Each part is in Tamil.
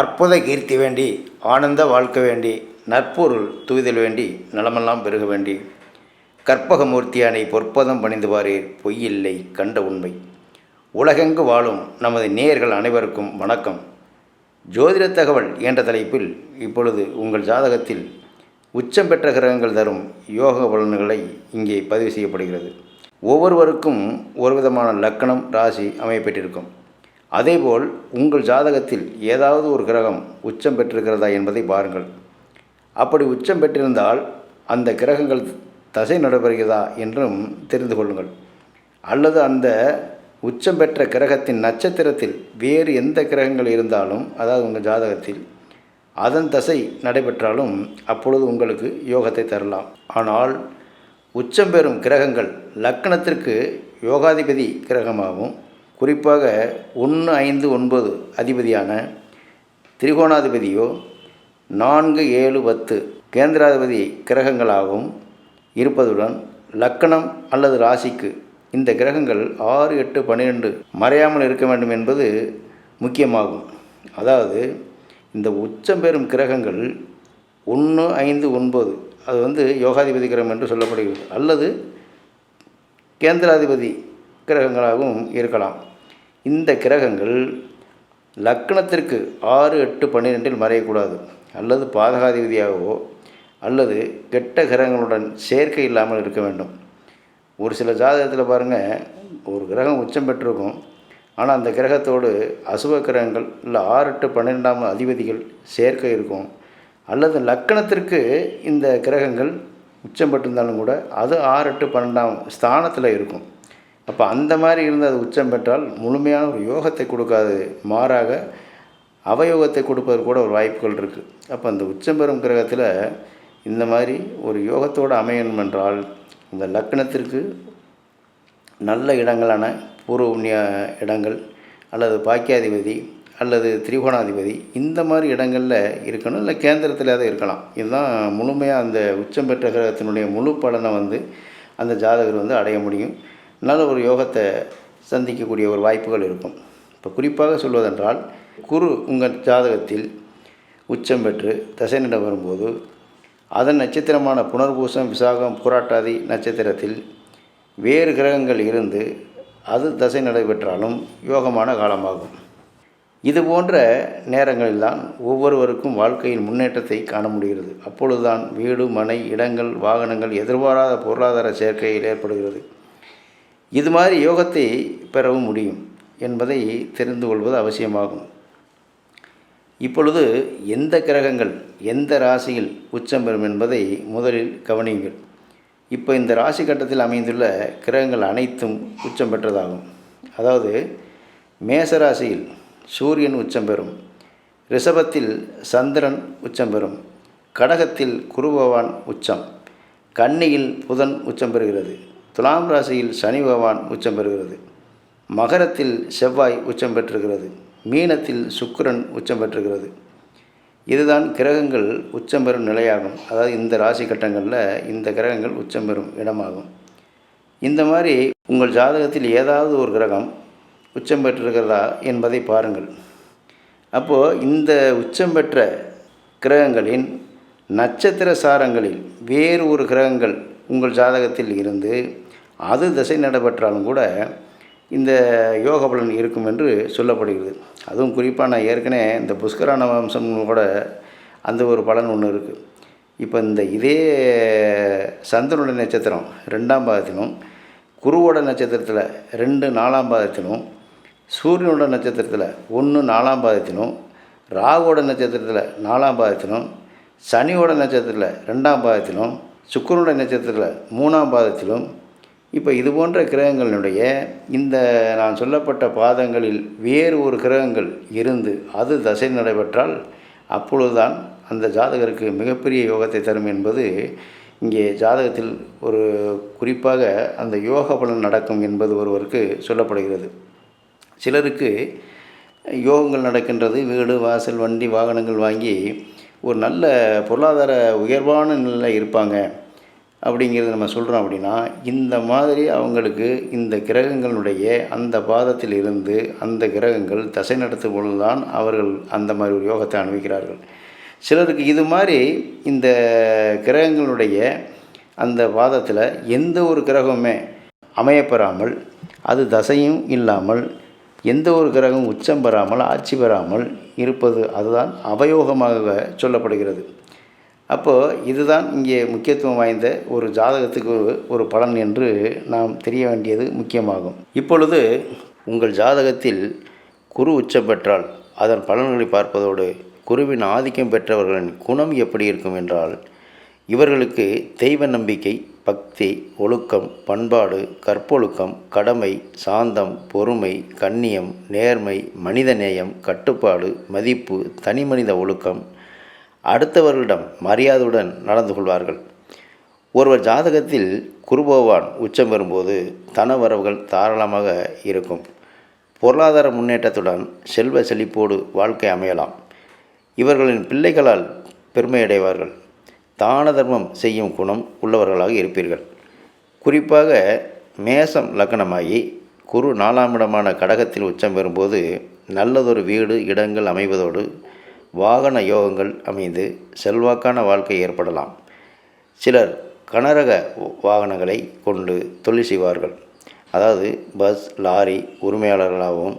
அற்புத கீர்த்தி வேண்டி ஆனந்த வாழ்க்கை வேண்டி நற்பொருள் துய்தல் வேண்டி நலமெல்லாம் பெருக வேண்டி கற்பகமூர்த்தியானை பொற்பதம் பணிந்து வாரீர் பொய்யில்லை கண்ட உண்மை. உலகெங்கு வாழும் நமது நேயர்கள் அனைவருக்கும் வணக்கம். ஜோதிட தகவல் என்ற தலைப்பில் இப்பொழுது உங்கள் ஜாதகத்தில் உச்சம் பெற்ற கிரகங்கள் தரும் யோக பலன்களை இங்கே பதிவு செய்யப்படுகிறது. ஒவ்வொருவருக்கும் ஒரு விதமான லக்கணம் ராசி அமையப்பட்டிருக்கும். அதேபோல் உங்கள் ஜாதகத்தில் ஏதாவது ஒரு கிரகம் உச்சம் பெற்றிருக்கிறதா என்பதை பாருங்கள். அப்படி உச்சம் பெற்றிருந்தால் அந்த கிரகங்கள் தசை நடைபெறுகிறதா என்றும் தெரிந்து கொள்ளுங்கள். அல்லது அந்த உச்சம் பெற்ற கிரகத்தின் நட்சத்திரத்தில் வேறு எந்த கிரகங்கள் இருந்தாலும், அதாவது உங்கள் ஜாதகத்தில் அதன் தசை நடைபெற்றாலும் அப்பொழுது உங்களுக்கு யோகத்தை தரலாம். ஆனால் உச்சம் பெறும் கிரகங்கள் லக்கணத்திற்கு யோகாதிபதி கிரகமாகவும், குறிப்பாக 1, 5, 9 அதிபதியான திரிகோணாதிபதியோ 4, 7, 10 கேந்திராதிபதி கிரகங்களாகவும் இருப்பதுடன் லக்கணம் அல்லது ராசிக்கு இந்த கிரகங்கள் 6, 8, 12 மறையாமல் இருக்க வேண்டும் என்பது முக்கியமாகும். அதாவது இந்த உச்சம் பெறும் கிரகங்கள் 1, 5, 9 அது யோகாதிபதி கிரகம் என்று சொல்லப்படுகிறது. அல்லது கேந்திராதிபதி கிரகங்களாகவும் இருக்கலாம். இந்த கிரகங்கள் லக்னத்திற்கு 6, 8, 12 மறையக்கூடாது. அல்லது பாதகாதிபதியாகவோ அல்லது கெட்ட கிரகங்களுடன் சேர்க்கை இல்லாமல் இருக்க வேண்டும். ஒரு சில ஜாதகத்தில் பாருங்கள், ஒரு கிரகம் உச்சம் பெற்றிருக்கும், ஆனால் அந்த கிரகத்தோடு அசுப கிரகங்கள் இல்லை 6, 8, 12 அதிபதிகள் சேர்க்கை இருக்கும். அல்லது லக்கணத்திற்கு இந்த கிரகங்கள் உச்சம் பெற்றிருந்தாலும் கூட அது 6, 8, 12 ஸ்தானத்தில் இருக்கும். அப்போ அந்த மாதிரி இருந்து அது உச்சம் பெற்றால் முழுமையான ஒரு யோகத்தை கொடுக்காது, மாறாக அவயோகத்தை கொடுப்பதற்கு கூட ஒரு வாய்ப்புகள் இருக்குது. அப்போ அந்த உச்சம் பெறும் கிரகத்தில் இந்த மாதிரி ஒரு யோகத்தோடு அமையணும் என்றால் இந்த லக்னத்திற்கு நல்ல இடங்களான பூர்வ புண்ணிய இடங்கள் அல்லது பாக்கியாதிபதி அல்லது திரிகோணாதிபதி இந்த மாதிரி இடங்களில் இருக்கணும். இல்லை கேந்திரத்தில் அதை இருக்கலாம். இதுதான் முழுமையாக அந்த உச்சம் பெற்ற கிரகத்தினுடைய முழு பலனை அந்த ஜாதகர் அடைய முடியும். நல்ல ஒரு யோகத்தை சந்திக்கக்கூடிய ஒரு வாய்ப்புகள் இருக்கும். இப்போ குறிப்பாக சொல்வதென்றால், குரு உங்கள் ஜாதகத்தில் உச்சம் பெற்று தசை நட வரும்போது அதன் நட்சத்திரமான புனர்பூசம், விசாகம், புராட்டாதி நட்சத்திரத்தில் வேறு கிரகங்கள் இருந்து அது தசை நடைபெற்றாலும் யோகமான காலமாகும். இது போன்ற நேரங்களில்தான் ஒவ்வொருவருக்கும் வாழ்க்கையின் முன்னேற்றத்தை காண முடிகிறது. அப்பொழுதுதான் வீடு, மனை, இடங்கள், வாகனங்கள், எதிர்பாராத பொருளாதார சேர்க்கையில் ஏற்படுகிறது. இது மாதிரி யோகத்தை பெறவும் முடியும் என்பதை தெரிந்து கொள்வது அவசியமாகும். இப்பொழுது எந்த கிரகங்கள் எந்த ராசியில் உச்சம் பெறும் என்பதை முதலில் கவனியுங்கள். இப்போ இந்த ராசி கட்டத்தில் அமைந்துள்ள கிரகங்கள் அனைத்தும் உச்சம் பெற்றதாகும். அதாவது மேசராசியில் சூரியன் உச்சம் பெறும், ரிஷபத்தில் சந்திரன் உச்சம் பெறும், கடகத்தில் குரு பகவான் உச்சம், கன்னியில் புதன் உச்சம் பெறுகிறது, துலாம் ராசியில் சனி பகவான் உச்சம் பெறுகிறது, மகரத்தில் செவ்வாய் உச்சம் பெற்றிருக்கிறது, மீனத்தில் சுக்கிரன் உச்சம் பெற்றிருக்கிறது. இதுதான் கிரகங்கள் உச்சம் பெறும் நிலையாகும். அதாவது இந்த ராசி கட்டங்களில் இந்த கிரகங்கள் உச்சம் பெறும் இடமாகும். இந்த மாதிரி உங்கள் ஜாதகத்தில் ஏதாவது ஒரு கிரகம் உச்சம் பெற்றிருக்கிறதா என்பதை பாருங்கள். அப்போது இந்த உச்சம் பெற்ற கிரகங்களின் நட்சத்திர சாரங்களில் வேறு ஒரு கிரகங்கள் உங்கள் ஜாதகத்தில் இருந்து அது திசை நடைபெற்றாலும் கூட இந்த யோக பலன் இருக்கும் என்று சொல்லப்படுகிறது. அதுவும் குறிப்பாக நான் ஏற்கனவே இந்த புஷ்கரான வம்சம் கூட அந்த ஒரு பலன் ஒன்று இருக்குது. இப்போ இதே சந்திரனுடைய நட்சத்திரம் 2ஆம் பாதத்திலும், குருவோட நட்சத்திரத்தில் 2, 4ஆம் பாதத்திலும், சூரியனோட நட்சத்திரத்தில் 1, 4ஆம் பாதத்திலும், ராகுவோட நட்சத்திரத்தில் 4ஆம் பாதத்திலும், சனியோட நட்சத்திரத்தில் 2ஆம் பாதத்திலும், சுக்கிரனுடைய நட்சத்திரத்தில் 3ஆம் பாதத்திலும், இப்போ இது போன்ற கிரகங்களினுடைய இந்த நான் சொல்லப்பட்ட பாதங்களில் வேறு ஒரு கிரகங்கள் இருந்து அது தசை நடைபெற்றால் அப்பொழுதுதான் அந்த ஜாதகருக்கு மிகப்பெரிய யோகத்தை தரும் என்பது இங்கே ஜாதகத்தில் ஒரு குறிப்பாக அந்த யோக பலன் நடக்கும் என்பது ஒருவருக்கு சொல்லப்படுகிறது. சிலருக்கு யோகங்கள் நடக்கின்றது, வீடு, வாசல், வண்டி, வாகனங்கள் வாங்கி ஒரு நல்ல பொருளாதார உயர்வான நிலையில் இருப்பாங்க. அப்படிங்கிறத நம்ம சொல்கிறோம் அப்படின்னா, இந்த மாதிரி அவங்களுக்கு இந்த கிரகங்களுடைய அந்த பாதத்தில் இருந்து அந்த கிரகங்கள் தசை நடத்தும் பொழுது தான் அவர்கள் அந்த மாதிரி ஒரு யோகத்தை அனுபவிக்கிறார்கள். சிலருக்கு இது மாதிரி இந்த கிரகங்களுடைய அந்த பாதத்தில் எந்த ஒரு கிரகமுமே அமையப்பெறாமல், அது தசையும் இல்லாமல், எந்த ஒரு கிரகம் உச்சம் பெறாமல், ஆட்சி பெறாமல் இருப்பது, அதுதான் அவயோகமாக சொல்லப்படுகிறது. அப்போது இதுதான் இங்கே முக்கியத்துவம் வாய்ந்த ஒரு ஜாதகத்துக்கு ஒரு பலன் என்று நாம் தெரிய வேண்டியது முக்கியமாகும். இப்பொழுது உங்கள் ஜாதகத்தில் குரு உச்சம் பெற்றால் அதன் பலன்களை பார்ப்பதோடு, குருவின் ஆதிக்கம் பெற்றவர்களின் குணம் எப்படி இருக்கும் என்றால், இவர்களுக்கு தெய்வ நம்பிக்கை, பக்தி, ஒழுக்கம், பண்பாடு, கற்பொழுக்கம், கடமை, சாந்தம், பொறுமை, கண்ணியம், நேர்மை, மனிதநேயம், கட்டுப்பாடு, மதிப்பு, தனிமனித ஒழுக்கம், அடுத்தவர்களிடம் மரியாதையுடன் நடந்து கொள்வார்கள். ஒருவர் ஜாதகத்தில் குருபகவான் உச்சம் பெறும்போது தனவரவுகள் தாராளமாக இருக்கும். பொருளாதார முன்னேற்றத்துடன் செல்வ செழிப்போடு வாழ்க்கை அமையலாம். இவர்களின் பிள்ளைகளால் பெருமையடைவார்கள். தான தர்மம் செய்யும் குணம் உள்ளவர்களாக இருப்பீர்கள். குறிப்பாக மேசம் லக்னமாகி குரு 4ஆம் இடமான கடகத்தில் உச்சம் பெறும்போது நல்லதொரு வீடு, இடங்கள் அமைவதோடு வாகன யோகங்கள் அமைந்து செல்வாக்கான வாழ்க்கை ஏற்படலாம். சிலர் கனரக வாகனங்களை கொண்டு தொழில் செய்வார்கள். அதாவது பஸ், லாரி உரிமையாளர்களாகவும்,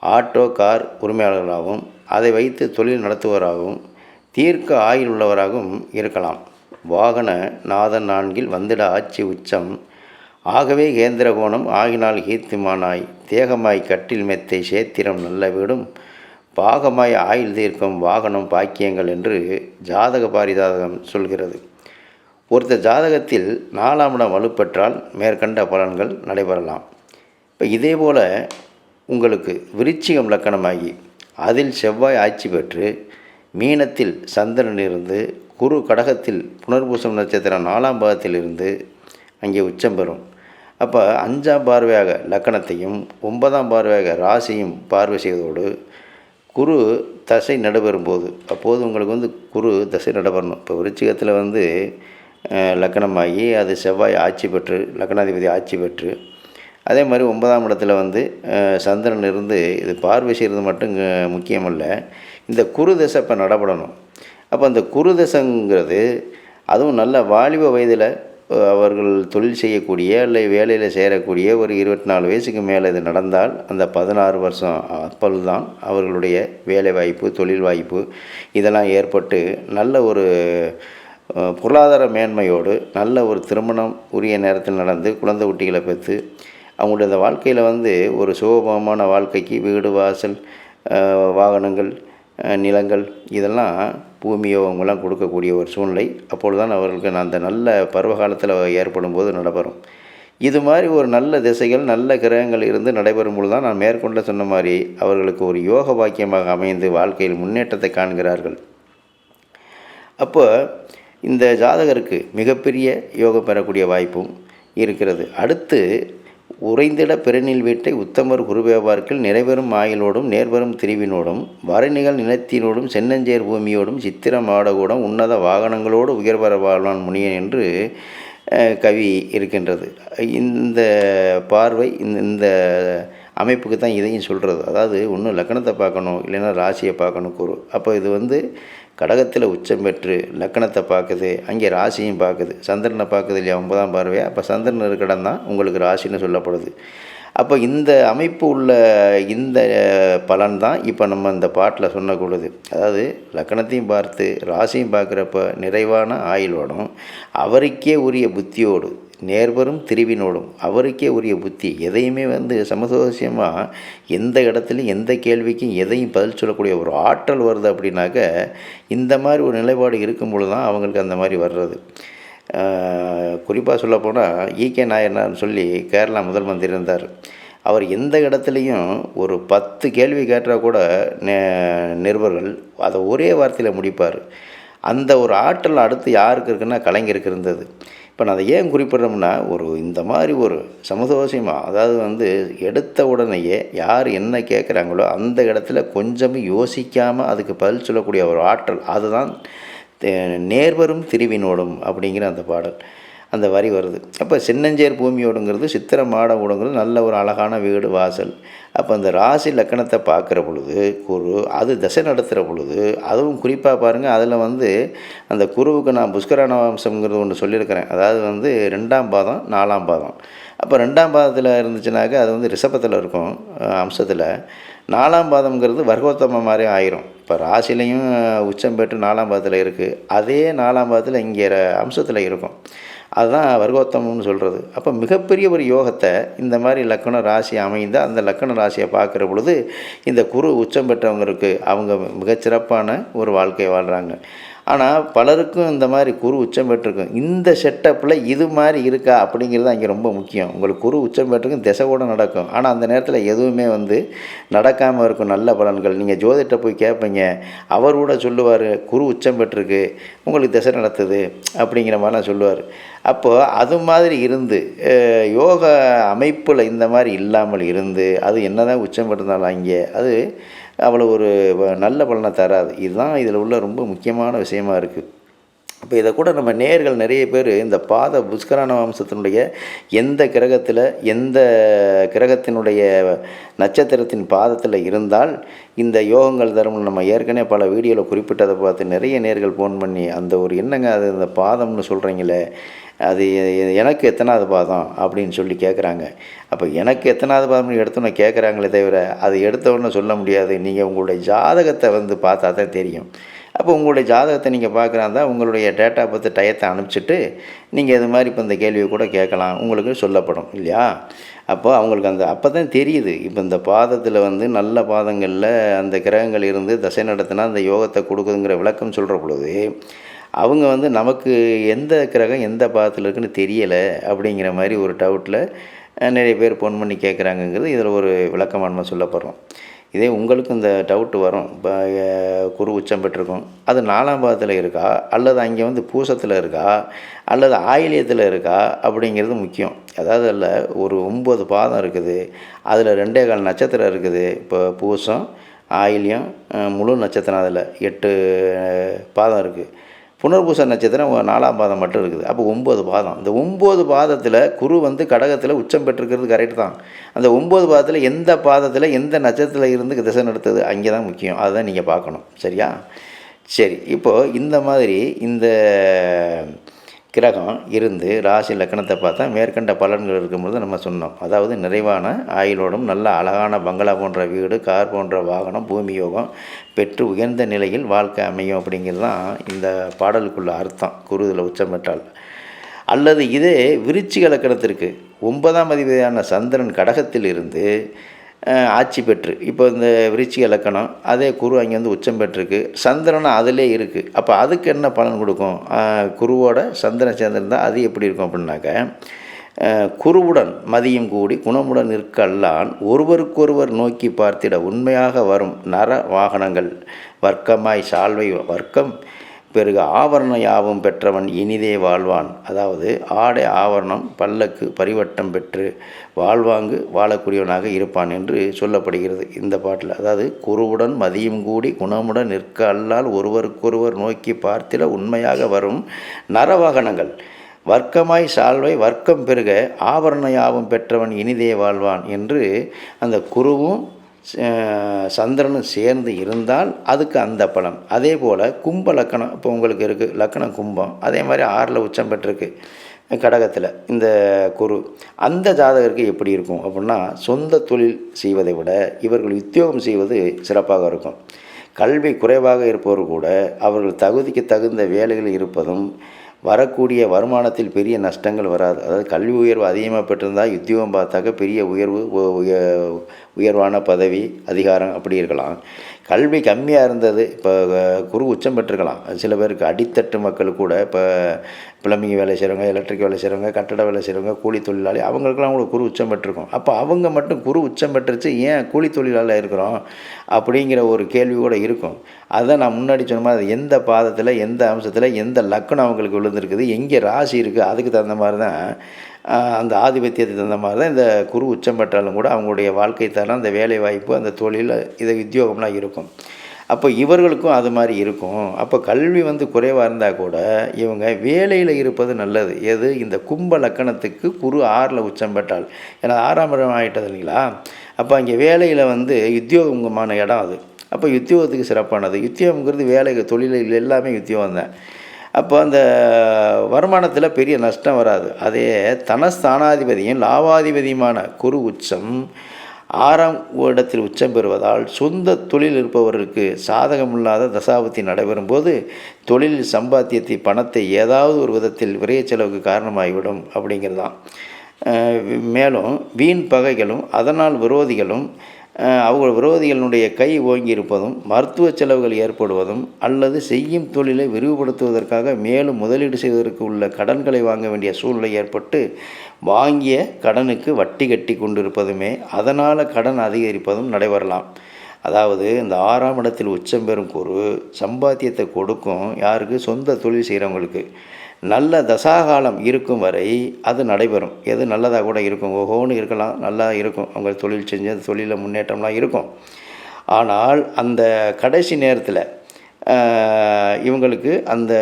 ஆட்டோ, கார் உரிமையாளர்களாகவும், அதை வைத்து தொழில் நடத்துவராகவும், தீர்க்க ஆயுள் உள்ளவராகவும் இருக்கலாம். வாகன நாதன் 4இல் வந்திட ஆட்சி உச்சம். ஆகவே கேந்திர கோணம் ஆகினால் கீர்த்திமானாய், தேகமாய் கட்டில் மெத்தை சேத்திரம் நல்ல வீடும், பாகமாய் ஆயுள் தீர்க்கும் வாகனம் பாக்கியங்கள் என்று ஜாதக பாரிஜாதகம் சொல்கிறது. ஒருத்தர் ஜாதகத்தில் 4ஆம் இடம் வலுப்பெற்றால் மேற்கண்ட பலன்கள் நடைபெறலாம். இப்போ இதே போல் உங்களுக்கு விருச்சிகம் லக்கணமாகி அதில் செவ்வாய் ஆட்சி பெற்று மீனத்தில் சந்திரன் இருந்து குரு கடகத்தில் புனர்பூசம் நட்சத்திரம் 4ஆம் பாதத்தில் இருந்து அங்கே உச்சம் பெறும். அப்போ 5ஆம் பார்வையாக லக்கணத்தையும் 9ஆம் பார்வையாக ராசியும் பார்வை செய்வதோடு குரு தசை நடைபெறும்போது, அப்போது உங்களுக்கு குரு தசை நடைபெறணும். இப்போ விருச்சிகத்தில் லக்கணமாகி அது செவ்வாய் ஆட்சி பெற்று, லக்னாதிபதி ஆட்சி பெற்று, அதே மாதிரி 9ஆம் இடத்துல சந்திரன் இருந்து இது பார்வை செய்கிறது மட்டும் முக்கியமல்ல, இந்த குரு தசை இப்போ நடைபெறணும். அப்போ அந்த குரு தசைங்கிறது அதுவும் நல்ல வாலிப வயதில் அவர்கள் தொழில் செய்யக்கூடிய இல்லை வேலையில் சேரக்கூடிய ஒரு 24 வயசுக்கு மேலே இது நடந்தால் அந்த 16 வருஷம் அப்பொழுது தான் அவர்களுடைய வேலை வாய்ப்பு, தொழில் வாய்ப்பு இதெல்லாம் ஏற்பட்டு நல்ல ஒரு பொருளாதார மேன்மையோடு நல்ல ஒரு திருமணம் உரிய நேரத்தில் நடந்து குழந்தை குட்டிகளை பெற்று அவங்களுடைய அந்த வாழ்க்கையில் ஒரு சுகபமான வாழ்க்கைக்கு வீடு, வாசல், வாகனங்கள், நிலங்கள் இதெல்லாம் பூமியோ அவங்களாம் கொடுக்கக்கூடிய ஒரு சூழ்நிலை அப்பொழுது தான் அவர்களுக்கு அந்த நல்ல பருவகாலத்தில் ஏற்படும் போது நடைபெறும். இது மாதிரி ஒரு நல்ல திசைகள், நல்ல கிரகங்கள் இருந்து நடைபெறும் பொழுது தான் நான் மேற்கொண்ட சொன்ன மாதிரி அவர்களுக்கு ஒரு யோக பாக்கியமாக அமைந்து வாழ்க்கையில் முன்னேற்றத்தை காண்கிறார்கள். அப்போ இந்த ஜாதகருக்கு மிகப்பெரிய யோகம் பெறக்கூடிய வாய்ப்பும் இருக்கிறது. அடுத்து உறைந்திட பிறனில் வீட்டை உத்தமர் குருவேவார்க்கில் நிறைவரும் ஆயிலோடும் நேர்வரும் திரிவினோடும் வரைநிகழ் நிலத்தினோடும் சென்னஞ்சேர் பூமியோடும் சித்திரம் ஆடகூடம் உன்னத வாகனங்களோடு உயர்வர வாழ்வான் முனியன் என்று கவி இருக்கின்றது. இந்த பார்வை இந்த அமைப்புக்கு தான் இதையும் சொல்கிறது. அதாவது ஒன்று லக்கணத்தை பார்க்கணும், இல்லைன்னா ராசியை பார்க்கணும் குரு. அப்போ இது கடகத்தில் உச்சம் பெற்று லக்கணத்தை பார்க்குது, அங்கே ராசியும் பார்க்குது, சந்திரனை பார்க்குது இல்லையா 9ஆம் பார்வையாக. அப்போ சந்திரன் இருக்கிடம் தான் உங்களுக்கு ராசின்னு சொல்லப்படுது. அப்போ இந்த அமைப்பு உள்ள இந்த பலன் தான் இப்போ நம்ம இந்த பாட்டில் சொன்னக்கூடாது. அதாவது லக்கணத்தையும் பார்த்து ராசியும் பார்க்குறப்ப நிறைவான ஆயுளோடும் அவருக்கே உரிய புத்தியோடு நேர்வரும் திரிவினோடும் அவருக்கே உரிய புத்தி எதையுமே சமசோசியமாக எந்த இடத்துலையும் எந்த கேள்விக்கும் எதையும் பதில் சொல்லக்கூடிய ஒரு ஆற்றல் வருது அப்படின்னாக்க இந்த மாதிரி ஒரு நிலைப்பாடு இருக்கும் பொழுது தான் அவங்களுக்கு அந்த மாதிரி வர்றது. குறிப்பாக சொல்லப்போனால் ஈகே நாயர்னு சொல்லி கேரளா முதல் மந்திரி இருந்தார். அவர் எந்த இடத்துலையும் ஒரு 10 கேள்வி கேட்டால் கூட நிருபர்கள் அதை ஒரே வார்த்தையில் முடிப்பார். அந்த ஒரு ஆற்றல் அடுத்து யாருக்கு இருக்குன்னா கலைஞருக்கு இருந்தது. இப்போ நான் அதை ஏன் குறிப்பிட்றோம்னா இந்த மாதிரி ஒரு சமதோஷமாக, அதாவது எடுத்த உடனேயே யார் என்ன கேட்குறாங்களோ அந்த இடத்துல கொஞ்சமும் யோசிக்காமல் அதுக்கு பதில் சொல்லக்கூடிய ஒரு ஆற்றல், அதுதான் நேர்வரும் திரிவினோடும் அப்படிங்கிற அந்த பாடல். அந்த வரி வருது. அப்போ சின்னஞ்சேர் பூமியோடுங்கிறது சித்திரை மாட ஓடுங்கிறது நல்ல ஒரு அழகான வீடு வாசல். அப்போ அந்த ராசி லக்கணத்தை பார்க்குற பொழுது குரு அது திசை நடத்துகிற பொழுது, அதுவும் குறிப்பாக பாருங்கள், அதில் வந்து அந்த குருவுக்கு நான் புஷ்கர வம்சம்ங்கிறது ஒன்று சொல்லியிருக்கிறேன். அதாவது வந்து 2ஆம் பாதம் 4ஆம் பாதம். அப்போ 2ஆம் பாதத்தில் இருந்துச்சுனாக்கா அது வந்து ரிஷபத்தில் இருக்கும் அம்சத்தில். 4ஆம் பாதம்ங்கிறது வர்க்கோத்தம மாதிரி ஆயிரும். இப்போ ராசிலையும் உச்சம் பெற்று 4ஆம் பாதத்தில் இருக்குது, அதே 4ஆம் பாதத்தில் இங்கே அம்சத்தில் இருக்கும். அதுதான் வர்க்கோத்தமம்னு சொல்கிறது. அப்போ மிகப்பெரிய ஒரு யோகத்தை இந்த மாதிரி லக்கண ராசி அமைந்தால் அந்த லக்கண ராசியை பார்க்குற பொழுது இந்த குரு உச்சம் பெற்றவங்களுக்கு அவங்க மிகச்சிறப்பான ஒரு வாழ்க்கை வாழ்கிறாங்க. ஆனால் பலருக்கும் இந்த மாதிரி குரு உச்சம் பெற்றிருக்கும். இந்த செட்டப்பில் இது மாதிரி இருக்கா அப்படிங்கிறது அங்கே ரொம்ப முக்கியம். உங்களுக்கு குரு உச்சம் பெற்றிருக்கும், திசை கூட நடக்கும். ஆனால் அந்த நேரத்தில் எதுவுமே வந்து நடக்காமல் இருக்கும் நல்ல பலன்கள். நீங்கள் ஜோதிட்ட போய் கேட்பீங்க, அவர் கூட சொல்லுவார் குரு உச்சம் பெற்றிருக்கு, உங்களுக்கு திசை நடத்துது அப்படிங்கிற மாதிரிலாம் சொல்லுவார். அப்போது அது மாதிரி இருந்து யோக அமைப்பில் இந்த மாதிரி இல்லாமல் இருந்து அது என்ன தான் உச்சம் பெற்றிருந்தாலும் அங்கே அது அவ்வளோ ஒரு நல்ல பலனை தராது. இதுதான் இதில் உள்ள ரொம்ப முக்கியமான விஷயமா இருக்குது. இப்போ இதை கூட நம்ம நேயர்கள் நிறைய பேர் இந்த பாத புஷ்கரான வம்சத்தினுடைய எந்த கிரகத்தில் எந்த கிரகத்தினுடைய நட்சத்திரத்தின் பாதத்தில் இருந்தால் இந்த யோகங்கள் தரும்னு நம்ம ஏற்கனவே பல வீடியோவில் குறிப்பிட்டதை பார்த்து நிறைய நேயர்கள் ஃபோன் பண்ணி அந்த ஒரு என்னங்க அது இந்த பாதம்னு சொல்கிறீங்களே, அது எனக்கு எத்தனாவது பாதம் அப்படின்னு சொல்லி கேட்குறாங்க. அப்போ எனக்கு எத்தனாவது பாதம்னு எடுத்தோன்னே கேட்குறாங்களே தவிர அது எடுத்தோன்னே சொல்ல முடியாது. நீங்கள் உங்களுடைய ஜாதகத்தை வந்து பார்த்தா தான் தெரியும். அப்போ உங்களுடைய ஜாதகத்தை நீங்கள் பார்க்குறாந்தா உங்களுடைய டேட்டா பற்றி டயத்தை அனுப்பிச்சிட்டு நீங்கள் இது மாதிரி இப்போ இந்த கேள்வியை கூட கேட்கலாம், உங்களுக்கு சொல்லப்படும் இல்லையா? அப்போ அவங்களுக்கு அந்த அப்போ தான் தெரியுது. இப்போ இந்த பாதத்தில் வந்து நல்ல பாதங்களில் அந்த கிரகங்கள் இருந்து தசை நடத்தினா அந்த யோகத்தை கொடுக்குதுங்கிற விளக்கம் சொல்கிற பொழுது அவங்க வந்து நமக்கு எந்த கிரகம் எந்த பாதத்தில் இருக்குன்னு தெரியலை அப்படிங்கிற மாதிரி ஒரு டவுட்டில் நிறைய பேர் ஃபோன் பண்ணி கேட்குறாங்கங்கிறது இதில் ஒரு விளக்கமாக நம்ம சொல்லப்படுறோம். இதே உங்களுக்கு இந்த டவுட்டு வரும். இப்போ குரு உச்சம் பெற்றிருக்கும், அது 4ஆம் பாதத்தில் இருக்கா அல்லது அங்கே வந்து பூசத்தில் இருக்கா அல்லது ஆயிலியத்தில் இருக்கா அப்படிங்கிறது முக்கியம். அதாவது அதில் ஒரு 9 பாதம் இருக்குது, அதில் 2.25 நட்சத்திரம் இருக்குது. இப்போ பூசம் ஆயில்யம் முழு நட்சத்திரம், அதில் 8 பாதம் இருக்குது. புனர்பூச நட்சத்திரம் 4ஆம் பாதம் மட்டும் இருக்குது. அப்போ 9 பாதம். இந்த 9 பாதத்தில் குரு வந்து கடகத்தில் உச்சம் பெற்றிருக்கிறது கரெக்டு தான். அந்த 9 பாதத்தில் எந்த பாதத்தில் எந்த நட்சத்திரத்தில் இருந்து திசை நடத்துது அங்கே தான் முக்கியம். அதுதான் நீங்கள் பார்க்கணும். சரியா? சரி, இப்போது இந்த மாதிரி இந்த கிரகம் இருந்து ராசி லக்கணத்தை பார்த்தா மேற்கண்ட பலன்கள் இருக்கும்போது நம்ம சொன்னோம். அதாவது நிறைவான ஆயுளோடும் நல்ல அழகான பங்களா போன்ற வீடு, கார் போன்ற வாகனம், பூமி யோகம் பெற்று உயர்ந்த நிலையில் வாழ்க்கை அமையும் அப்படிங்கிறது தான் இந்த பாடலுக்குள்ள அர்த்தம். குரு இதில் உச்சம் பெற்றால். அல்லது இதே விருச்சிக லக்கணத்திற்கு 9ஆம் அதிபதியான சந்திரன் கடகத்தில் இருந்து ஆட்சி பெற்று இப்போ இந்த விருச்சிக லக்கணம் அதே குரு அங்கே வந்து உச்சம் பெற்றிருக்கு, சந்திரனும் அதிலே இருக்குது. அப்போ அதுக்கு என்ன பலன் கொடுக்கும்? குருவோட சந்திரன் சேர்ந்திருந்தால் அது எப்படி இருக்கும் அப்படின்னாக்க, குருவுடன் மதியம் கூடி குணமுடன் நிற்க அல்லான் ஒருவருக்கொருவர் நோக்கி பார்த்திட உண்மையாக வரும் நர வாகனங்கள் வர்க்கமாய் சால்வை வர்க்கம் பெருக ஆவரண யாவும் பெற்றவன் இனிதே வாழ்வான். அதாவது ஆடை ஆவரணம் பல்லக்கு பரிவட்டம் பெற்று வாழ்வாங்கு வாழக்கூடியவனாக இருப்பான் என்று சொல்லப்படுகிறது இந்த பாட்டில். அதாவது குருவுடன் மதியம் கூடி குணமுடன் நிற்க அல்லால் ஒருவருக்கொருவர் நோக்கி பார்த்திட உண்மையாக வரும் நரவாகனங்கள் வர்க்கமாய் சால்வை வர்க்கம் பெருக ஆவரண யாவும் பெற்றவன் இனிதே வாழ்வான் என்று அந்த குருவும் சந்திரனும் சேர்ந்து இருந்தால் அதுக்கு அந்த பலன். அதே போல் கும்ப லக்கணம் இப்போ உங்களுக்கு இருக்குது, லக்கணம் கும்பம், அதே மாதிரி 6ல் உச்சம் பெற்றிருக்கு கடகத்தில் இந்த குரு, அந்த ஜாதகருக்கு எப்படி இருக்கும் அப்படின்னா, சொந்த தொழில் செய்வதை விட இவர்கள் உத்தியோகம் செய்வது சிறப்பாக இருக்கும். கல்வி குறைவாக இருப்பவர் கூட அவர்கள் தகுதிக்கு தகுந்த வேலைகள் இருப்பதும் வரக்கூடிய வருமானத்தில் பெரிய நஷ்டங்கள் வராது. அதாவது கல்வி உயர்வு அதிகமாக பெற்றிருந்தால் உத்தியோகம் பார்த்தாக்க பெரிய உயர்வான பதவி அதிகாரம் அப்படி இருக்கலாம். கல்வி கம்மியாக இருந்தது, இப்போ குரு உச்சம் பெற்றிருக்கலாம். சில பேருக்கு அடித்தட்டு மக்கள் கூட இப்போ பிளம்பிங் வேலை செய்கிறவங்க, எலக்ட்ரிக் வேலை செய்கிறவங்க, கட்டட வேலை செய்கிறவங்க, கூலி தொழிலாளி அவங்களுக்கெல்லாம் கூட குரு உச்சம் பெற்றிருக்கும். அப்போ அவங்க மட்டும் குரு உச்சம் பெற்றுச்சு ஏன் கூலி தொழிலாளர் இருக்கிறோம் அப்படிங்கிற ஒரு கேள்வி கூட இருக்கும். அதுதான் நான் முன்னாடி சொன்ன மாதிரி எந்த பாதத்தில் எந்த அம்சத்தில் எந்த லக்கணம் அவங்களுக்கு விழுந்திருக்குது, எங்கே ராசி இருக்குது, அதுக்கு தகுந்த மாதிரி தான் அந்த ஆதிபத்தியத்துக்கு தகுந்த மாதிரி தான் இந்த குரு உச்சம் பெற்றாலும் கூட அவங்களுடைய வாழ்க்கை தரம், அந்த வேலை வாய்ப்பு, அந்த தொழில், இது உத்தியோகம்லாம் இருக்கும். அப்போ இவர்களுக்கும் அது மாதிரி இருக்கும். அப்போ கல்வி வந்து குறைவாக இருந்தால் கூட இவங்க வேலையில் இருப்பது நல்லது. எது இந்த கும்ப லக்கணத்துக்கு குரு 6ல் உச்சம் பெற்றால், ஏன்னா 6ஆம் இடம் ஆகிட்டது இல்லைங்களா? அப்போ அங்கே வேலையில் வந்து உத்தியோகமான இடம் அது. அப்போ உத்தியோகத்துக்கு சிறப்பானது. உத்தியோகங்கிறது வேலை தொழில்கள் எல்லாமே உத்தியோகம் தான். அப்போ அந்த வருமானத்தில் பெரிய நஷ்டம் வராது. அதே தனஸ்தானாதிபதியும் லாபாதிபதியுமான குரு உச்சம் 6ஆம் இடத்தில் உச்சம் பெறுவதால் சொந்த தொழில் இருப்பவருக்கு சாதகமில்லாத தசாபுத்தி நடைபெறும்போது தொழிலில் சம்பாத்தியத்தை பணத்தை ஏதாவது ஒரு விதத்தில் விரைய செலவுக்கு காரணமாகிவிடும் அப்படிங்கிறதான். மேலும் வீண் பகைகளும் அதனால் விரோதிகளும் அவர்கள் விரோதிகளுடைய கை ஓங்கி இருப்பதும் மருத்துவ செலவுகள் ஏற்படுவதும் அல்லது செய்யும் தொழிலை விரிவுபடுத்துவதற்காக மேலும் முதலீடு செய்வதற்கு உள்ள கடன்களை வாங்க வேண்டிய சூழ்நிலை ஏற்பட்டு வாங்கிய கடனுக்கு வட்டி கட்டி கொண்டிருப்பதுமே அதனால் கடன் அதிகரிப்பதும் நடைபெறலாம். அதாவது இந்த 6ஆம் இடத்தில் உச்சம் பெறும் குரு சம்பாத்தியத்தை கொடுக்கும் யாருக்கு? சொந்த தொழில் செய்கிறவங்களுக்கு. நல்ல தசாகாலம் இருக்கும் வரை அது நடைபெறும். எது நல்லதாக கூட இருக்கும், ஓஹோன்னு இருக்கலாம், நல்லா இருக்கும், அவங்க தொழில் செஞ்சு அந்த தொழிலில் முன்னேற்றம்லாம் இருக்கும். ஆனால் அந்த கடைசி நேரத்தில் இவங்களுக்கு அந்த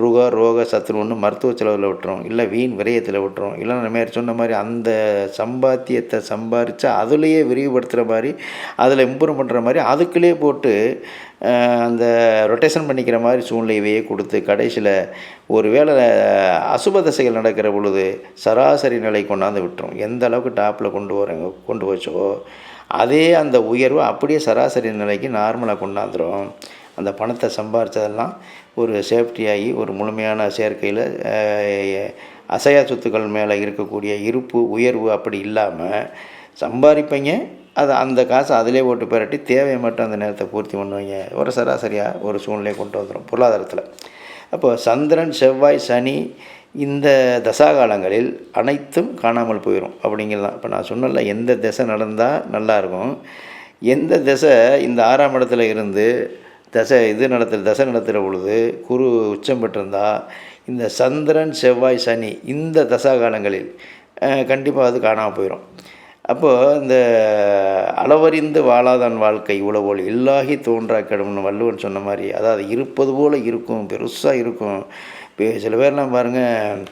ரோக சத்துருன்னு மருத்துவ செலவில் விட்டுரும், இல்லை வீண் விரயத்தில் விட்டுரும், இல்லை நம்ம சொன்ன மாதிரி அந்த சம்பாத்தியத்தை சம்பாரித்து அதுலேயே விரிவுபடுத்துகிற மாதிரி அதில் இம்ப்ரூவ் பண்ணுற மாதிரி அதுக்குள்ளே போட்டு அந்த ரொட்டேஷன் பண்ணிக்கிற மாதிரி சூழ்நிலையே கொடுத்து கடைசியில் ஒரு வேளை அசுப தசைகள் நடக்கிற பொழுது சராசரி நிலை கொண்டாந்து விட்டுரும். எந்த அளவுக்கு டாப்பில் கொண்டு வச்சோ அதே அந்த உயர்வு அப்படியே சராசரி நிலைக்கு நார்மலாக கொண்டாந்துடும். அந்த பணத்தை சம்பாரித்ததெல்லாம் ஒரு சேஃப்டியாகி ஒரு முழுமையான சேர்க்கையில் அசையா சொத்துக்கள் மேலே இருக்கக்கூடிய இருப்பு உயர்வு அப்படி இல்லாமல் சம்பாதிப்பீங்க. அது அந்த காசை அதிலே போட்டு பெரட்டி தேவையை மட்டும் அந்த நேரத்தை பூர்த்தி பண்ணுவாங்க. ஒரு சராசரியாக ஒரு சூழ்நிலையை கொண்டு வந்துடும் பொருளாதாரத்தில். அப்போ சந்திரன் செவ்வாய் சனி இந்த தசாகாலங்களில் அனைத்தும் காணாமல் போயிடும் அப்படிங்கிறதான். இப்போ நான் சொன்னல எந்த திசை நடந்தால் நல்லாயிருக்கும், எந்த திசை இந்த 6ஆம் இடத்துல இருந்து தசை நடத்துகிற பொழுது குரு உச்சம் பெற்றிருந்தால் இந்த சந்திரன் செவ்வாய் சனி இந்த தசாகாலங்களில் கண்டிப்பாக அது காணாமல் போயிடும். அப்போது இந்த அளவறிந்து வாழாதான் வாழ்க்கை உளவோல் இல்லாகி தோன்றா கெடும்னு வள்ளுவன் சொன்ன மாதிரி, அதாவது இருப்பது போல் இருக்கும், பெருசாக இருக்கும். இப்போ சில பேர்லாம் பாருங்கள்,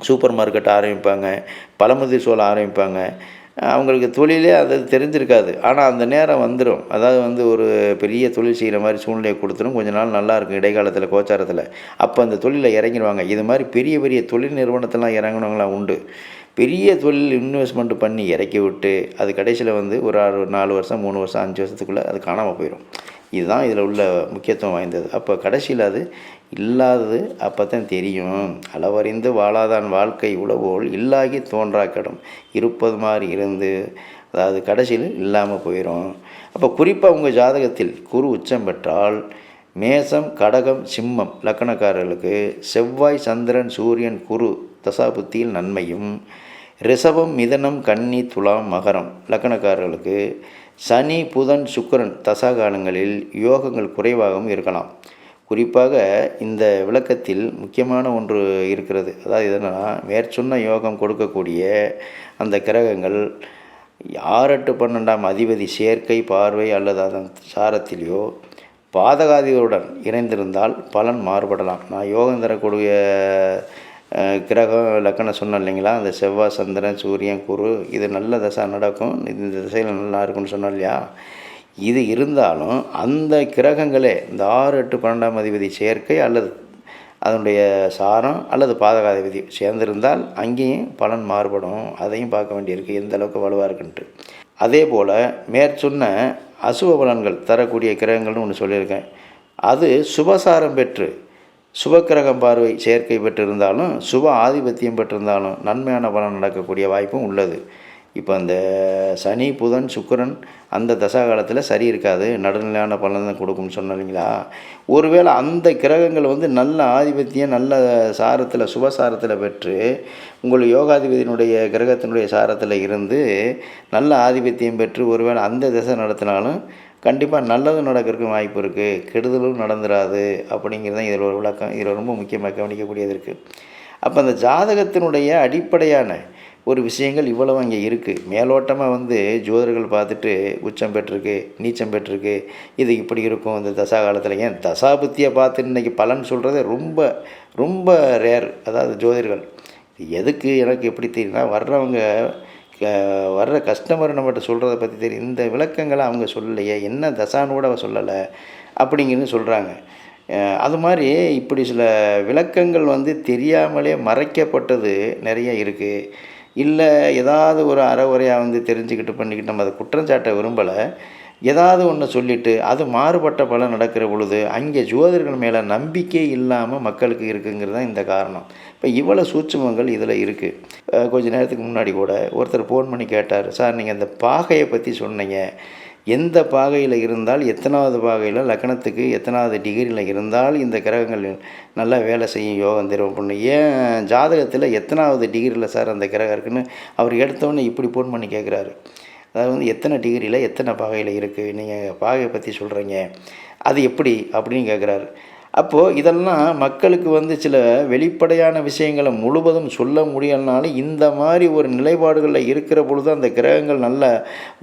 சூப்பர் மார்க்கெட் ஆரம்பிப்பாங்க, பழமுதிர் சோலை ஆரம்பிப்பாங்க, அவங்களுக்கு தொழிலே அது தெரிஞ்சிருக்காது. ஆனால் அந்த நேரம் வந்துடும். அதாவது ஒரு பெரிய தொழில் செய்கிற மாதிரி சூழ்நிலையை கொடுத்துடும். கொஞ்ச நாள் நல்லாயிருக்கும் இடைக்காலத்தில் கோச்சாரத்தில். அப்போ அந்த தொழிலில் இறங்கிடுவாங்க. இது மாதிரி பெரிய பெரிய தொழில் நிறுவனத்தெல்லாம் இறங்கினவங்களாம் உண்டு. பெரிய தொழில் இன்வெஸ்ட்மெண்ட் பண்ணி இறக்கி விட்டு அது கடைசியில் ஒரு 4 வருஷம் 3 வருஷம் 5 வருஷத்துக்குள்ளே அது காணாமல் போயிடும். இதுதான் இதில் உள்ள முக்கியத்துவம் வாய்ந்தது. அப்போ கடைசியில் அது இல்லாதது அப்போ தான் தெரியும். அளவறிந்து வாழாதான் வாழ்க்கை உளவோல் இல்லாகி தோன்றா கெடும் இருப்பது மாதிரி இருந்து, அதாவது கடைசியில் இல்லாமல் போயிடும். அப்போ குறிப்பாக உங்கள் ஜாதகத்தில் குரு உச்சம் பெற்றால் மேசம் கடகம் சிம்மம் லக்கணக்காரர்களுக்கு செவ்வாய் சந்திரன் சூரியன் குரு தசாபுத்தியில் நன்மையும், ரிஷபம் மிதனம் கன்னி துலாம் மகரம் லக்கணக்காரர்களுக்கு சனி புதன் சுக்கிரன் தசாகாலங்களில் யோகங்கள் குறைவாகவும் இருக்கலாம். குறிப்பாக இந்த விளக்கத்தில் முக்கியமான ஒன்று இருக்கிறது. அதாவது என்னென்னா, மேற்சொன்ன யோகம் கொடுக்கக்கூடிய அந்த கிரகங்கள் 6, 8, 12ஆம் அதிபதி சேர்க்கை பார்வை அல்லது அதன் சாரத்திலேயோ பாதகாதிகளுடன் இணைந்திருந்தால் பலன் மாறுபடலாம். நான் யோகம் தரக்கூடிய கிரகம் லக்கணம் சொன்னேன் இல்லைங்களா, அந்த செவ்வாய் சந்திரன் சூரியன் குரு இது நல்ல தசை நடக்கும், இந்த திசையில் நல்லா இருக்குன்னு சொன்னோம் இல்லையா. இது இருந்தாலும் அந்த கிரகங்களே இந்த 6, 8, 12ஆம் அதிபதி சேர்க்கை அல்லது அதனுடைய சாரம் அல்லது பாதகாதிபதி சேர்ந்திருந்தால் அங்கேயும் பலன் மாறுபடும். அதையும் பார்க்க வேண்டியிருக்கு, எந்த அளவுக்கு வலுவாக இருக்குன்ட்டு. அதே போல் மேற்சொன்ன அசுப பலன்கள் தரக்கூடிய கிரகங்கள்னு ஒன்று சொல்லியிருக்கேன். அது சுபசாரம் பெற்று சுபக்கிரகம் பார்வை சேர்க்கை பெற்றிருந்தாலும் சுப ஆதிபத்தியம் பெற்றிருந்தாலும் நன்மையான பலன் நடக்கக்கூடிய வாய்ப்பும் உள்ளது. இப்போ அந்த சனி புதன் சுக்கிரன் அந்த தசாகாலத்தில் சரி இருக்காது, நடுநிலையான பலன் தான் கொடுக்கும்னு சொன்னீங்களா. ஒருவேளை அந்த கிரகங்கள் நல்ல ஆதிபத்தியம் நல்ல சாரத்தில் சுபசாரத்தில் பெற்று உங்கள் யோகாதிபதியினுடைய கிரகத்தினுடைய சாரத்தில் இருந்து நல்ல ஆதிபத்தியம் பெற்று ஒருவேளை அந்த திசை நடத்தினாலும் கண்டிப்பாக நல்லது நடக்கிறதுக்கு வாய்ப்பு இருக்குது, கெடுதலும் நடந்துடாது அப்படிங்கிறது தான் இதில் ஒரு விளக்கம். இதில் ரொம்ப முக்கியமாக கவனிக்கக்கூடியது இருக்குது. அப்போ அந்த ஜாதகத்தினுடைய அடிப்படையான ஒரு விஷயங்கள் இவ்வளவு அங்கே இருக்குது. மேலோட்டமாக வந்து ஜோதிடர்கள் பார்த்துட்டு உச்சம் பெற்றிருக்கு, நீச்சம் பெற்றிருக்கு, இது இப்படி இருக்கும் இந்த தசா காலத்தில். ஏன் தசாபுத்தியை பார்த்து இன்றைக்கி பலன் சொல்கிறதே ரொம்ப ரொம்ப ரேர். அதாவது ஜோதிடர்கள் எதுக்கு எனக்கு எப்படி தெரியும்னா, வர்ற கஸ்டமர் நம்மகிட்ட சொல்கிறத பற்றி தெரியும். இந்த விளக்கங்களை அவங்க சொல்லலையே, என்ன தசான்னு கூட அவ சொல்லலை அப்படிங்கிறது சொல்கிறாங்க. அது மாதிரி இப்படி சில விளக்கங்கள் வந்து தெரியாமலே மறைக்கப்பட்டது நிறைய இருக்குது. இல்லை ஏதாவது ஒரு அறகுறையாக வந்து தெரிஞ்சுக்கிட்டு பண்ணிக்கிட்டு நம்ம அதை குற்றம் சாட்ட விரும்பலை. ஏதாவது ஒன்று சொல்லிவிட்டு அது மாறுபட்ட பலன் நடக்கிற பொழுது அங்கே ஜோதிடர்கள் மேலே நம்பிக்கை இல்லாமல் மக்களுக்கு இருக்குங்கிறது தான் இந்த காரணம். இப்போ இவ்வளோ சூட்சுமங்கள் இதில் இருக்குது. கொஞ்சம் நேரத்துக்கு முன்னாடி கூட ஒருத்தர் ஃபோன் பண்ணி கேட்டார், சார் நீங்கள் இந்த பாகையை பற்றி சொன்னீங்க, எந்த பாகையில் இருந்தால் எத்தனாவது பாகையில் லக்னத்துக்கு எத்தனாவது டிகிரியில் இருந்தால் இந்த கிரகங்கள் நல்லா வேலை செய்யும், யோகம் தரும் பொண்ணு, ஏன் ஜாதகத்தில் எத்தனாவது டிகிரியில் சார் அந்த கிரகம் இருக்குன்னு அவர் எடுத்தோன்னே இப்படி ஃபோன் பண்ணி கேட்குறாரு. அதாவது வந்து எத்தனை டிகிரியில் எத்தனை பாகையில் இருக்குது, நீங்கள் பாகையை பற்றி சொல்கிறீங்க, அது எப்படி அப்படின்னு கேட்குறாரு. அப்போது இதெல்லாம் மக்களுக்கு வந்து சில வெளிப்படையான விஷயங்களை முழுவதும் சொல்ல முடியலனாலும் இந்த மாதிரி ஒரு நிலைப்பாடுகளில் இருக்கிற பொழுது அந்த கிரகங்கள் நல்ல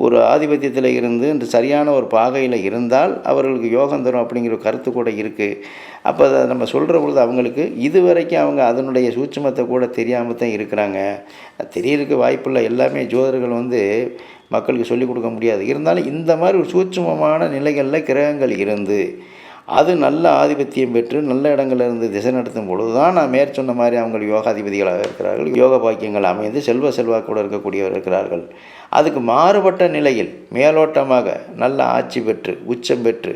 ஒரு ஆதிபத்தியத்தில் இருந்து இந்த சரியான ஒரு பாகையில் இருந்தால் அவர்களுக்கு யோகம் தரும் அப்படிங்கிற கருத்து கூட இருக்குது. அப்போ அதை நம்ம சொல்கிற பொழுது அவங்களுக்கு இதுவரைக்கும் அவங்க அதனுடைய சூட்சுமத்தை கூட தெரியாமல் தான் இருக்கிறாங்க. தெரியறதுக்கு வாய்ப்பில்லை. எல்லாமே ஜோதிடர்கள் வந்து மக்களுக்கு சொல்லிக் கொடுக்க முடியாது. இருந்தாலும் இந்த மாதிரி ஒரு சூட்சுமமான நிலைகளில் கிரகங்கள் இருந்து அது நல்ல ஆதிபத்தியம் பெற்று நல்ல இடங்களில் இருந்து திசை நடத்தும் பொழுது தான் நான் மேற்சொன்ன மாதிரி அவங்க யோகாதிபதிகளாக இருக்கிறார்கள், யோக பாக்கியங்கள் அமைந்து செல்வாக்கூட இருக்கக்கூடியவர் இருக்கிறார்கள். அதுக்கு மாறுபட்ட நிலையில் மேலோட்டமாக நல்ல ஆட்சி பெற்று உச்சம் பெற்று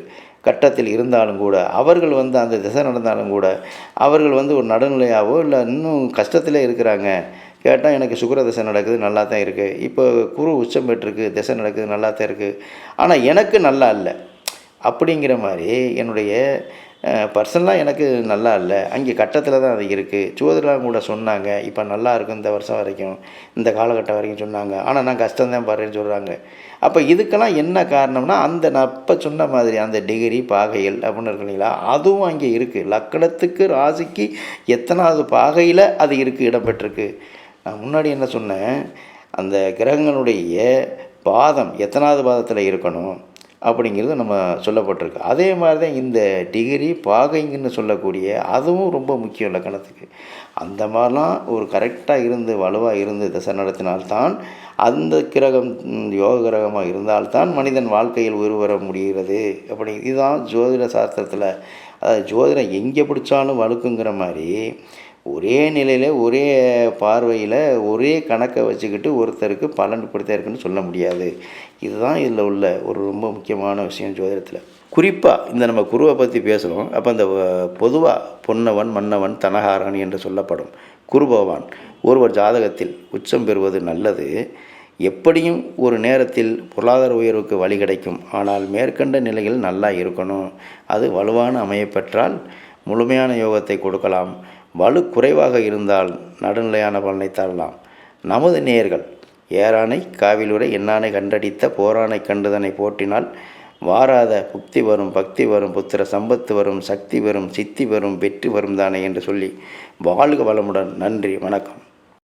கட்டத்தில் இருந்தாலும் கூட அவர்கள் வந்து அந்த திசை நடந்தாலும் கூட அவர்கள் வந்து ஒரு நடுநிலையாகவோ இல்லை இன்னும் கஷ்டத்திலே இருக்கிறாங்க. கேட்டால் எனக்கு சுக்கிர திசை நடக்குது, நல்லா தான் இருக்குது, இப்போ குரு உச்சம் பெற்றிருக்கு, திசை நடக்குது, நல்லா தான் இருக்குது, ஆனால் எனக்கு நல்லா இல்லை அப்படிங்கிற மாதிரி என்னுடைய பர்சனலாக எனக்கு நல்லா இல்லை, அங்கே கட்டத்தில் தான் அது இருக்குது. ஜோதிடலாம் கூட சொன்னாங்க இப்போ நல்லா இருக்கும், இந்த வருஷம் வரைக்கும் இந்த காலகட்டம் வரைக்கும் சொன்னாங்க, ஆனால் நான் கஷ்டம்தான் பாருன்னு சொல்கிறாங்க. அப்போ இதுக்கெல்லாம் என்ன காரணம்னா அந்த நான் இப்போ சொன்ன மாதிரி அந்த டிகிரி பாகைகள் அப்படின்னு இருக்கு இல்லைங்களா, அதுவும் அங்கே இருக்குது. லக்கணத்துக்கு ராசிக்கு எத்தனாவது பாகையில் அது இருக்குது, இடம்பெற்றிருக்கு. நான் முன்னாடி என்ன சொன்னேன், அந்த கிரகங்களுடைய பாதம் எத்தனாவது பாதத்தில் இருக்கணும் அப்படிங்கிறது நம்ம சொல்லப்பட்டிருக்கு. அதே மாதிரி தான் இந்த டிகிரி பாகைங்கன்னு சொல்லக்கூடிய அதுவும் ரொம்ப முக்கியம் லக்கணத்துக்கு. அந்த மாதிரிலாம் ஒரு கரெக்டாக இருந்து வலுவாக இருந்து திசை நடத்தினால்தான் அந்த கிரகம் யோக கிரகமாக இருந்தால்தான் மனிதன் வாழ்க்கையில் உயிர் வர முடிகிறது. அப்படி இதுதான் ஜோதிட சாஸ்திரத்தில். அதாவது ஜோதிடம் எங்கே பிடிச்சாலும் வழுக்குங்கிற மாதிரி ஒரே நிலையில் ஒரே பார்வையில் ஒரே கணக்கை வச்சுக்கிட்டு ஒருத்தருக்கு பலன் இப்படித்தான் இருக்குன்னு சொல்ல முடியாது. இதுதான் இதில் உள்ள ஒரு ரொம்ப முக்கியமான விஷயம் ஜோதிடத்தில். குறிப்பாக இந்த நம்ம குருவை பற்றி பேசுகிறோம். அப்போ அந்த பொதுவாக பொன்னவன் மன்னவன் தனகாரன் என்று சொல்லப்படும் குரு பகவான் ஒருவர் ஜாதகத்தில் உச்சம் பெறுவது நல்லது. எப்படியும் ஒரு நேரத்தில் பொருளாதார உயர்வுக்கு வழி கிடைக்கும். ஆனால் மேற்கண்ட நிலையில் நல்லா இருக்கணும். அது வலுவான அமையப்பெற்றால் முழுமையான யோகத்தை கொடுக்கலாம். வலு குறைவாக இருந்தால் நடுநிலையான பலனை தரலாம். நமது நேயர்கள் ஏரானை காவிலுரை எண்ணானை கண்டடித்த போரானை கண்டுதனை போற்றினால் வாராத புக்தி வரும், பக்தி வரும், புத்திர சம்பத்து வரும், சக்தி வரும், சித்தி வரும், வெற்றி வரும் தானே என்று சொல்லி வாழ்க வளமுடன். நன்றி, வணக்கம்.